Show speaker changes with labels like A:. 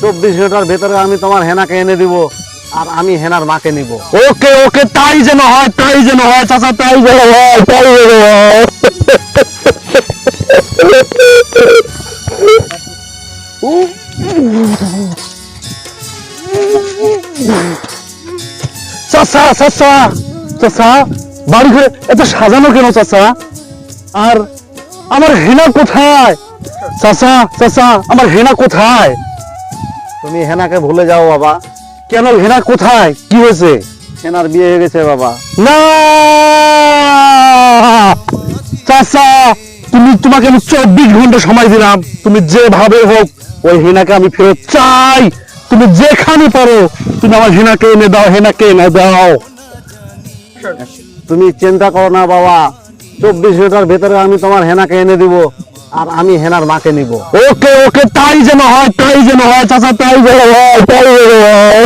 A: 24 ঘন্টার ভেতরে আমি তোমার হেনাকে এনে দিব আর আমি হেনার মাকে নিব।
B: ওকে ওকে, তাই যেন হয়, তাই যেন হয় চাচা, তাই যেন হয়, তাই যেন হয়। চাচা চাচা চাচা, বাড়ি ঘরে এত সাজানো কেন চাচা? আর আমার হেনা কোথায় চাচা? চাচা, আমার হেনা কোথায়?
A: তুমি হেনাকে ভুলে যাও বাবা।
B: কেন, হেনা কোথায়? কি হয়েছে?
A: হেনার বিয়ে হয়ে গেছে বাবা।
B: না চাচা, তোমাকে আমি 24 ঘন্টা সময় দিলাম, তুমি যেভাবে হোক ওই হেনাকে আমি ফেরত চাই। তুমি যেখানে পারো তুমি আমার হেনাকে এনে দাও, হেনাকে এনে দাও।
A: তুমি চিন্তা করো না বাবা, 24 ঘন্টার ভেতরে আমি তোমার হেনাকে এনে দিব আর আমি হেনার মাকে নিব।
B: ওকে ওকে, তাই যেন হয়, তাই যেন হয় চাচা, তাই যেন হয়, তাই যেন হয়।